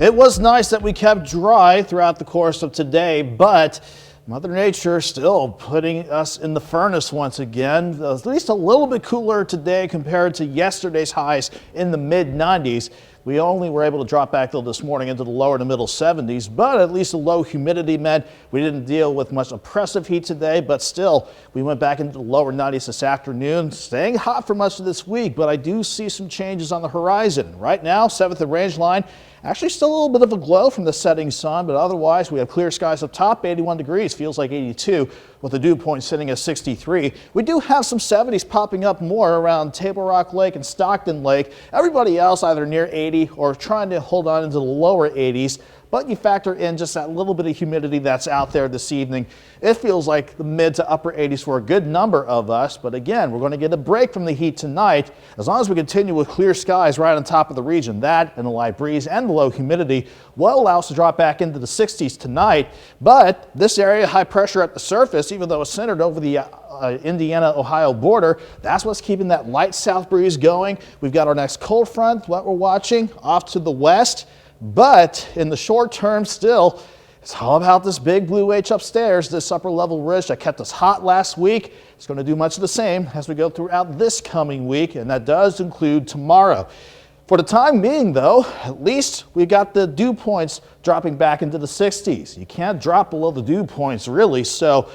It was nice that we kept dry throughout the course of today, but Mother Nature still putting us in the furnace once again. At least a little bit cooler today compared to yesterday's highs in the mid-90s. We only were able to drop back though this morning into the lower to middle 70s, but at least the low humidity meant we didn't deal with much oppressive heat today, but still we went back into the lower 90s this afternoon, staying hot for much of this week, but I do see some changes on the horizon. Right now, 7th and range line, actually still a little bit of a glow from the setting sun, but otherwise we have clear skies up top, 81 degrees, feels like 82 with the dew point sitting at 63. We do have some 70s popping up more around Table Rock Lake and Stockton Lake. Everybody else either near 80 or trying to hold on into the lower 80s. But you factor in just that little bit of humidity that's out there this evening. It feels like the mid to upper 80s for a good number of us. But again, we're going to get a break from the heat tonight. As long as we continue with clear skies right on top of the region, that and the light breeze and the low humidity will allow us to drop back into the 60s tonight. But this area, high pressure at the surface, even though it's centered over the Indiana-Ohio border, that's what's keeping that light south breeze going. We've got our next cold front, what we're watching, off to the west. But in the short term still, it's all about this big blue H upstairs, this upper level ridge that kept us hot last week. It's going to do much of the same as we go throughout this coming week, and that does include tomorrow. For the time being, though, at least we got the dew points dropping back into the 60s. You can't drop below the dew points, really, so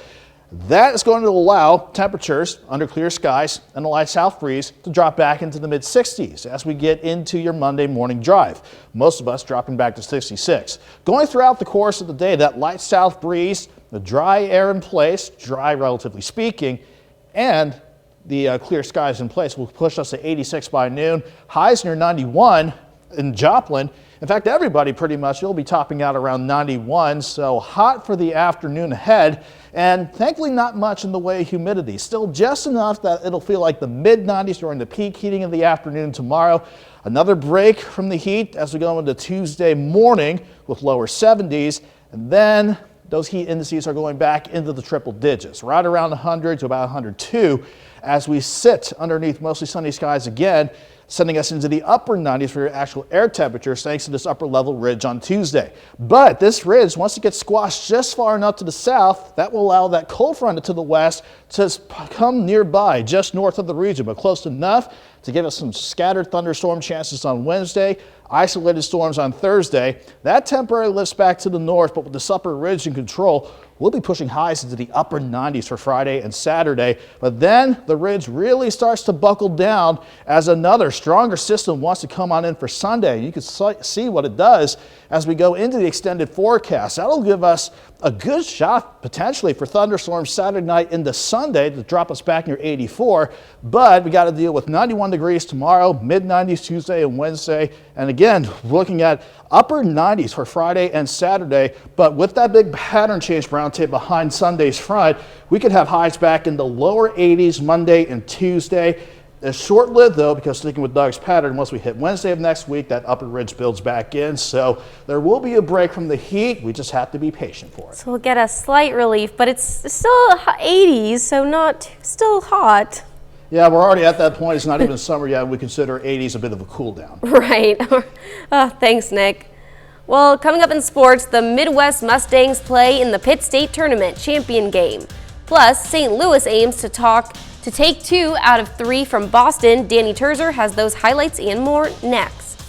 that is going to allow temperatures under clear skies and a light south breeze to drop back into the mid-60s as we get into your Monday morning drive. Most of us dropping back to 66. Going throughout the course of the day, that light south breeze, the dry air in place, dry relatively speaking, and the clear skies in place will push us to 86 by noon. Highs near 91 in Joplin. In fact, everybody pretty much will be topping out around 91, so hot for the afternoon ahead, and thankfully not much in the way of humidity. Still just enough that it'll feel like the mid-90s during the peak heating of the afternoon tomorrow. Another break from the heat as we go into Tuesday morning with lower 70s, and then those heat indices are going back into the triple digits, right around 100 to about 102 as we sit underneath mostly sunny skies again, sending us into the upper 90s for your actual air temperatures thanks to this upper level ridge on Tuesday. But this ridge, once it gets squashed just far enough to the south, that will allow that cold front to the west to come nearby, just north of the region, but close enough to give us some scattered thunderstorm chances on Wednesday, isolated storms on Thursday. That temporarily lifts back to the north, but with this upper ridge in control, we'll be pushing highs into the upper 90s for Friday and Saturday, but then the ridge really starts to buckle down as another stronger system wants to come on in for Sunday. You can see what it does as we go into the extended forecast. That'll give us a good shot potentially for thunderstorms Saturday night into Sunday to drop us back near 84, but we got to deal with 91 degrees tomorrow, mid-90s Tuesday and Wednesday, and again, looking at upper 90s for Friday and Saturday, but with that big pattern change brown tape behind Sunday's front, we could have highs back in the lower 80s Monday and Tuesday. It's short-lived though, because sticking with Doug's pattern, once we hit Wednesday of next week, that upper ridge builds back in. So there will be a break from the heat. We just have to be patient for it. So we'll get a slight relief, but it's still 80s, so not still hot. Yeah, we're already at that point. It's not even summer yet. We consider 80s a bit of a cool down. Right. Thanks, Nick. Well, coming up in sports, the Midwest Mustangs play in the Pitt State Tournament champion game. Plus, St. Louis aims to take 2 out of 3 from Boston. Danny Terzer has those highlights and more next.